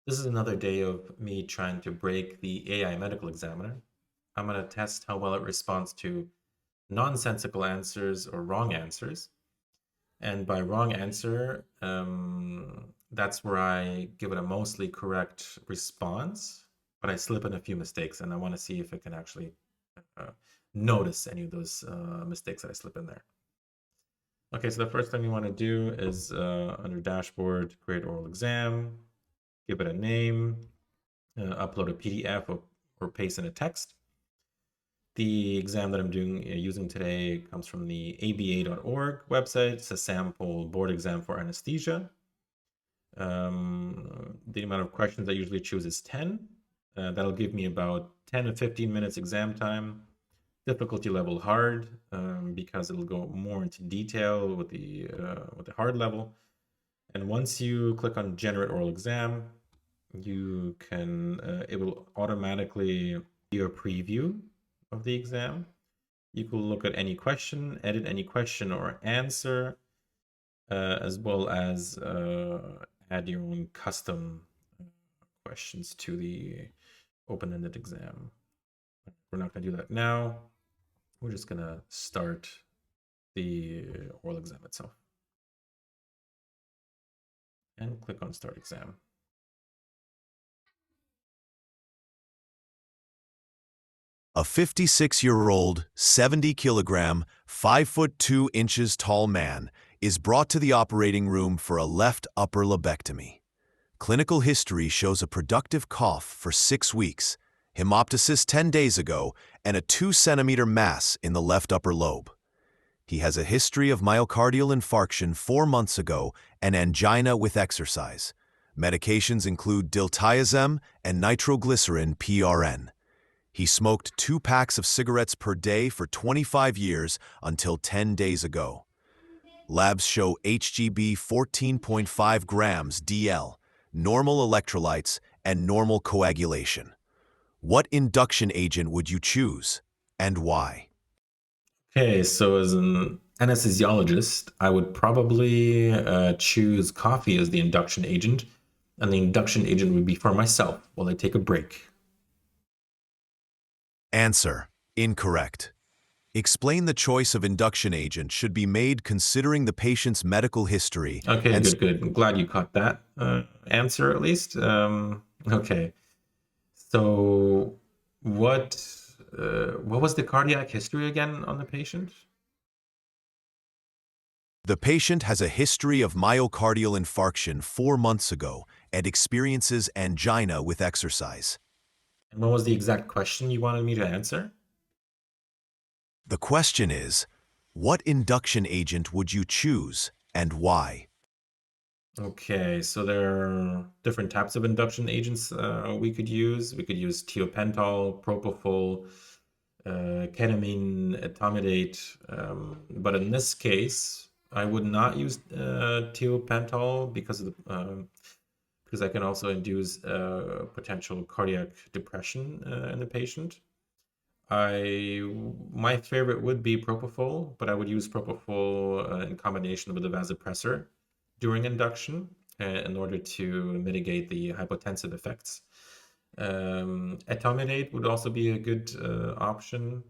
This is another day of me trying to break the AI medical examiner. I'm going to test how well it responds to nonsensical answers or wrong answers. And by wrong answer, that's where I give it a mostly correct response, but I slip in a few mistakes, and I want to see if it can actually uh, notice any of those mistakes that I slip in there. Okay, so the first thing you want to do is under dashboard, create oral exam, give it a name, upload a PDF or paste in a text. The exam that I'm using today comes from the aba.org website. It's a sample board exam for anesthesia. The amount of questions I usually choose is 10. That'll give me about 10 to 15 minutes exam time. Difficulty level hard, because it'll go more into detail with the hard level. And once you click on generate oral exam, you can it will automatically do a preview of the exam. You can look at any question, edit any question or answer, as well as add your own custom questions to the open-ended exam. We're not going to do that now. We're just going to start the oral exam itself. And click on Start Exam. A 56-year-old, 70-kilogram, 5'2" tall man is brought to the operating room for a left upper lobectomy. Clinical history shows a productive cough for 6 weeks, hemoptysis 10 days ago, and a 2-centimeter mass in the left upper lobe. He has a history of myocardial infarction 4 months ago and angina with exercise. Medications include diltiazem and nitroglycerin PRN. He smoked 2 packs of cigarettes per day for 25 years until 10 days ago. Labs show HGB 14.5 grams DL, normal electrolytes, and normal coagulation. What induction agent would you choose, and why? Okay, so as an anesthesiologist, I would probably choose coffee as the induction agent, and the induction agent would be for myself while I take a break. Answer: incorrect. Explain the choice of induction agent should be made considering the patient's medical history. Okay, good. I'm glad you caught that answer at least. Okay, so what was the cardiac history again on the patient? The patient has a history of myocardial infarction 4 months ago and experiences angina with exercise. And what was the exact question you wanted me to answer? The question is, what induction agent would you choose and why? Okay, so there are different types of induction agents we could use. We could use tiopental, propofol, ketamine, etomidate. But in this case, I would not use tiopental because of because I can also induce potential cardiac depression in the patient. My favorite would be propofol, but I would use propofol in combination with a vasopressor during induction in order to mitigate the hypotensive effects. Etomidate would also be a good option,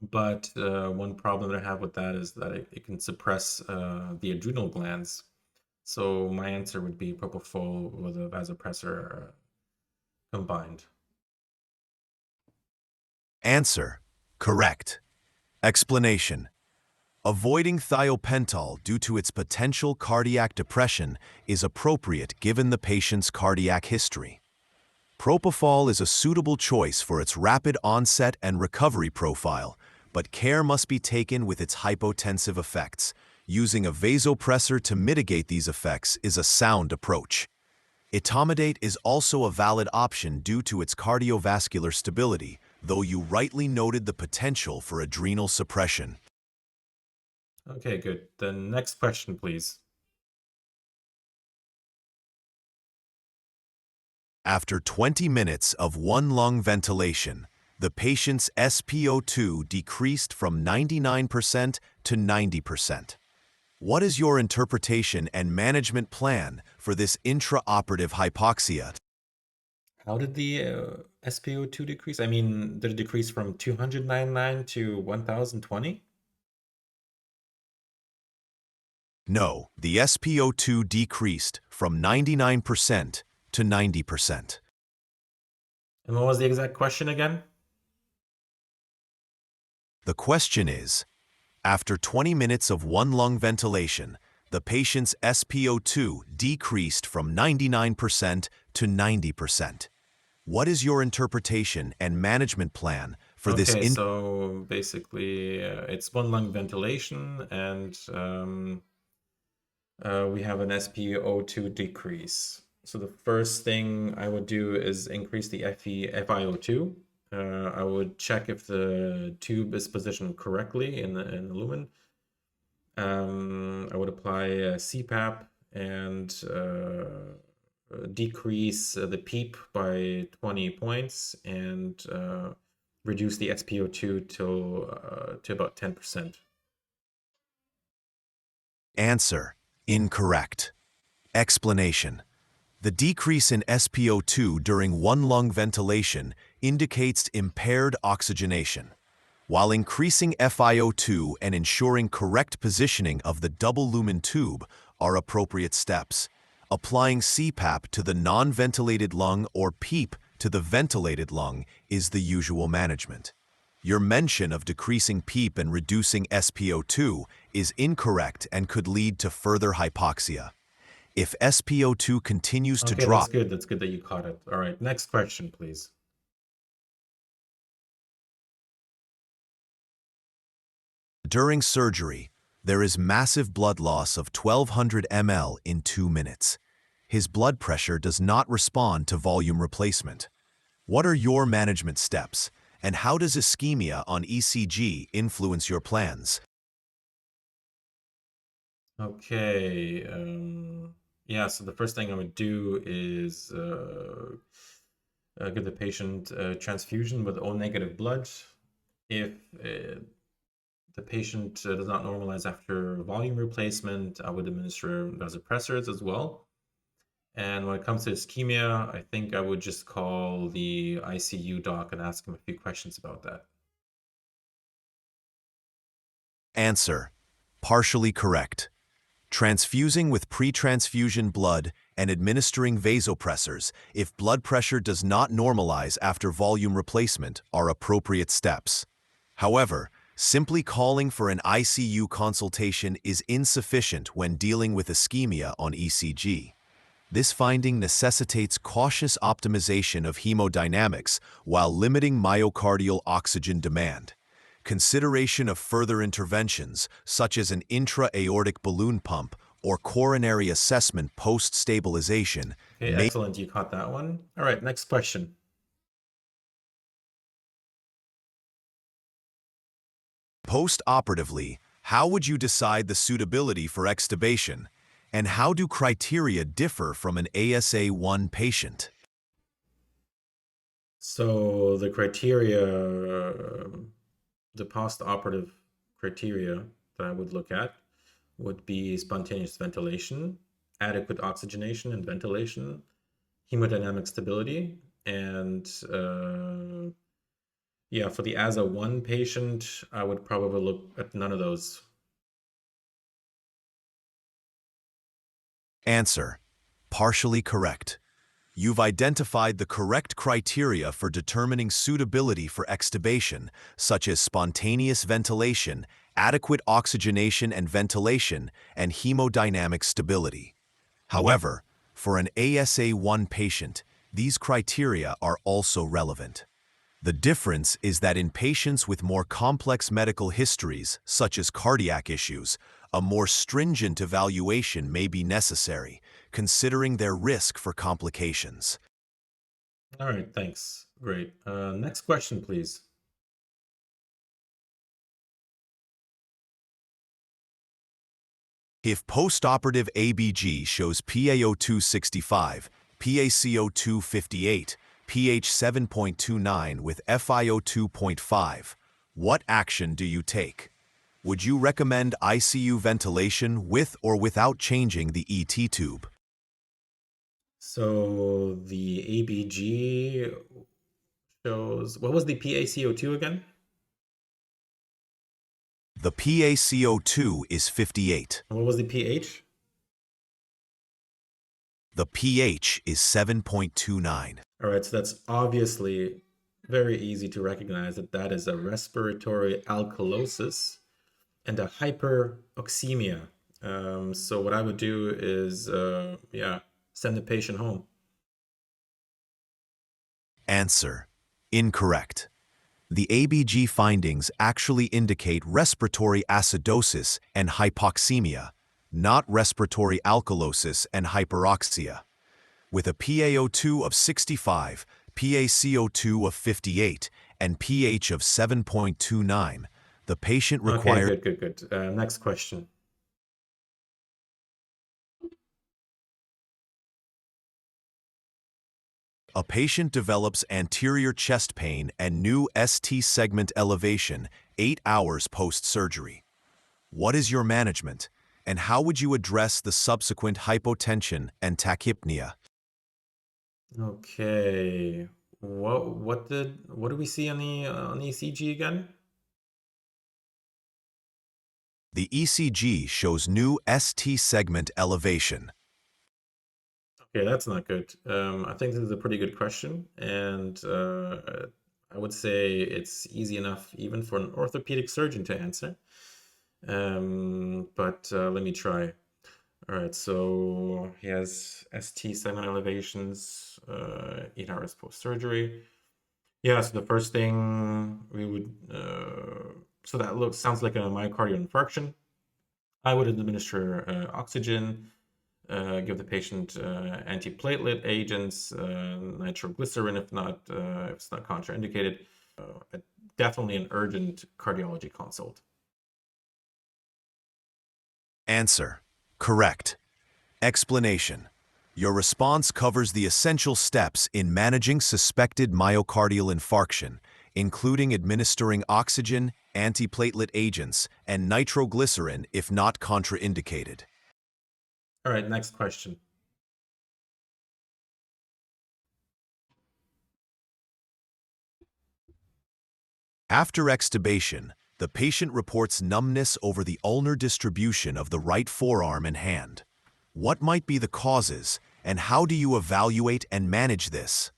but one problem that I have with that is that it can suppress the adrenal glands. So my answer would be propofol with a vasopressor combined. Answer: correct. Explanation: avoiding thiopental due to its potential cardiac depression is appropriate given the patient's cardiac history. Propofol is a suitable choice for its rapid onset and recovery profile, but care must be taken with its hypotensive effects. Using a vasopressor to mitigate these effects is a sound approach. Etomidate is also a valid option due to its cardiovascular stability, though you rightly noted the potential for adrenal suppression. Okay, good. The next question, please. After 20 minutes of one-lung ventilation, the patient's SpO2 decreased from 99% to 90%. What is your interpretation and management plan for this intraoperative hypoxia? How did the SpO2 decrease? I mean, did it decrease from 299 to 1020? No, the SpO2 decreased from 99% to 90%. And what was the exact question again? The question is, after 20 minutes of one-lung ventilation, the patient's SpO2 decreased from 99% to 90%. What is your interpretation and management plan for this? Okay, so basically it's one lung ventilation and we have an SpO2 decrease. So the first thing I would do is increase the FiO2. I would check if the tube is positioned correctly in the lumen. I would apply CPAP and decrease the PEEP by 20 points and reduce the SpO2 to about 10%. Answer: incorrect. Explanation: the decrease in SpO2 during one-lung ventilation indicates impaired oxygenation, while increasing FiO2 and ensuring correct positioning of the double-lumen tube are appropriate steps. Applying CPAP to the non-ventilated lung or PEEP to the ventilated lung is the usual management. Your mention of decreasing PEEP and reducing SpO2 is incorrect and could lead to further hypoxia. If SpO2 continues to Okay, drop, that's good. That's good that you caught it. All right, next question, please. during surgery, there is massive blood loss of 1200 ml in 2 minutes. His blood pressure does not respond to volume replacement. What are your management steps, and how does ischemia on ECG influence your plans? Okay, yeah, so the first thing I would do is give the patient a transfusion with O negative blood. If the patient does not normalize after volume replacement, I would administer vasopressors as well. And when it comes to ischemia, I think I would just call the ICU doc and ask him a few questions about that. Answer: partially correct. Transfusing with pre-transfusion blood and administering vasopressors if blood pressure does not normalize after volume replacement are appropriate steps. However, simply calling for an ICU consultation is insufficient when dealing with ischemia on ECG. This finding necessitates cautious optimization of hemodynamics while limiting myocardial oxygen demand. Consideration of further interventions, such as an intra-aortic balloon pump or coronary assessment post-stabilization, Okay, may. excellent. You caught that one. All right, next question. Post-operatively, how would you decide the suitability for extubation, and how do criteria differ from an ASA1 patient? So the criteria, the post-operative criteria that I would look at would be spontaneous ventilation, adequate oxygenation and ventilation, hemodynamic stability, and yeah, for the ASA1 patient, I would probably look at none of those. Answer: partially correct. You've identified the correct criteria for determining suitability for extubation, such as spontaneous ventilation, adequate oxygenation and ventilation, and hemodynamic stability. However, for an ASA1 patient, these criteria are also relevant. The difference is that in patients with more complex medical histories, such as cardiac issues, a more stringent evaluation may be necessary, considering their risk for complications. All right, thanks. Great. Next question, please. If postoperative ABG shows PaO2 65, PaCO2 58, pH 7.29 with FiO 2.5, what action do you take? Would you recommend ICU ventilation with or without changing the ET tube? So the ABG shows, what was the PaCO2 again? The PaCO2 is 58. And what was the pH? The pH is 7.29. All right, so that's obviously very easy to recognize that that is a respiratory alkalosis and a hyperoxemia. So what I would do is, yeah, send the patient home. Answer: incorrect. The ABG findings actually indicate respiratory acidosis and hypoxemia, not respiratory alkalosis and hyperoxia. With a PaO2 of 65, PaCO2 of 58, and pH of 7.29, the patient Okay, required good. Next question. a patient develops anterior chest pain and new ST segment elevation 8 hours post-surgery. What is your management, and how would you address the subsequent hypotension and tachypnea? Okay, what do we see on the ECG again? The ECG shows new ST segment elevation. Okay, that's not good. I think this is a pretty good question, and I would say it's easy enough even for an orthopedic surgeon to answer. But let me try. All right, so he has ST segment elevations, 8 hours post-surgery. Yeah, so the first thing we would, so that sounds like a myocardial infarction. I would administer oxygen, give the patient antiplatelet agents, nitroglycerin if it's not contraindicated. Definitely an urgent cardiology consult. Answer: correct. Explanation: your response covers the essential steps in managing suspected myocardial infarction, including administering oxygen, antiplatelet agents, and nitroglycerin if not contraindicated. All right, next question. After extubation, the patient reports numbness over the ulnar distribution of the right forearm and hand. What might be the causes, and how do you evaluate and manage this?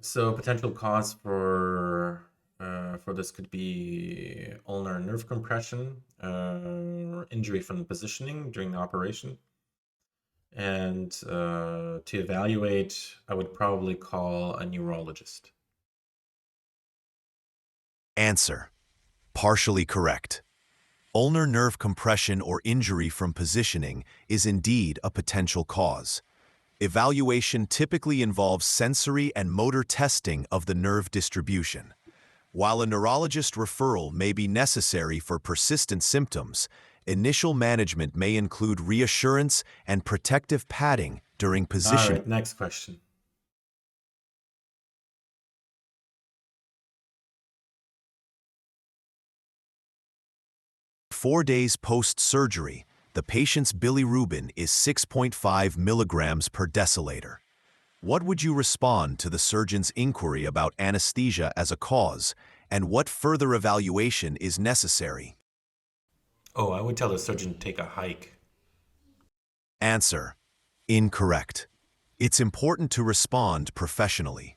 So potential cause for this could be ulnar nerve compression, or injury from the positioning during the operation. And to evaluate, I would probably call a neurologist. Answer: partially correct. Ulnar nerve compression or injury from positioning is indeed a potential cause. Evaluation typically involves sensory and motor testing of the nerve distribution. While a neurologist referral may be necessary for persistent symptoms, initial management may include reassurance and protective padding during All positioning. right, next question. 4 days post-surgery, the patient's bilirubin is 6.5 milligrams per deciliter. What would you respond to the surgeon's inquiry about anesthesia as a cause, and what further evaluation is necessary? Oh, I would tell the surgeon to take a hike. Answer: incorrect. It's important to respond professionally.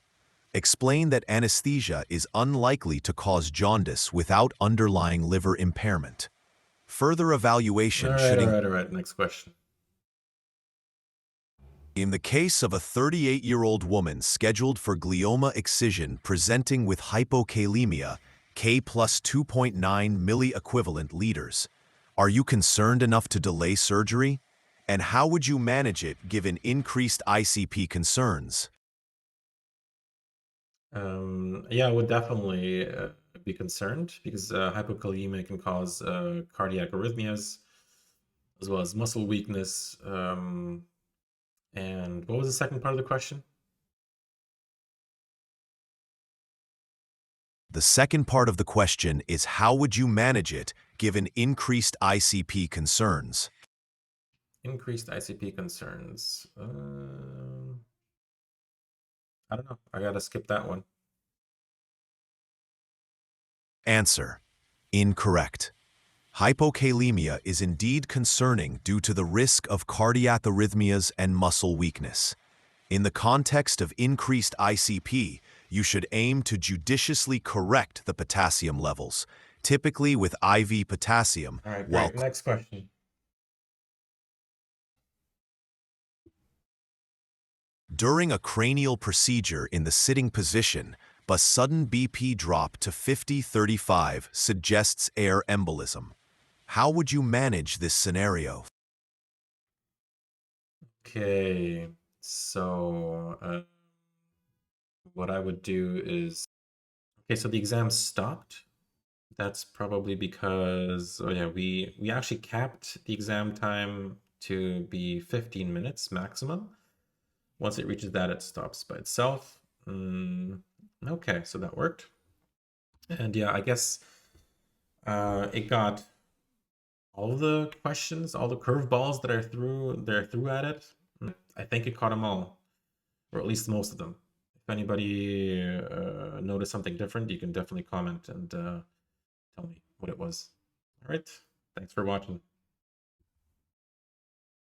Explain that anesthesia is unlikely to cause jaundice without underlying liver impairment. Further evaluation should All right, next question. In the case of a 38-year-old woman scheduled for glioma excision presenting with hypokalemia, K plus 2.9 milliequivalent liters, are you concerned enough to delay surgery? And how would you manage it given increased ICP concerns? Yeah, I would definitely be concerned because hypokalemia can cause cardiac arrhythmias as well as muscle weakness. And what was the second part of the question? The second part of the question is how would you manage it given increased ICP concerns? Increased ICP concerns. I don't know. I gotta skip that one. Answer: incorrect. Hypokalemia is indeed concerning due to the risk of cardiac arrhythmias and muscle weakness. In the context of increased ICP, you should aim to judiciously correct the potassium levels, typically with IV potassium, All right, while great. Next question. during a cranial procedure in the sitting position, but sudden BP drop to 50-35 suggests air embolism. How would you manage this scenario? Okay, so what I would do is, okay, so the exam stopped. That's probably because, oh yeah, we actually capped the exam time to be 15 minutes maximum. Once it reaches that, it stops by itself. Okay, so that worked. And yeah, I guess it got all the questions, all the curveballs that I threw at it. I think it caught them all, or at least most of them. If anybody noticed something different, you can definitely comment and tell me what it was. All right, thanks for watching.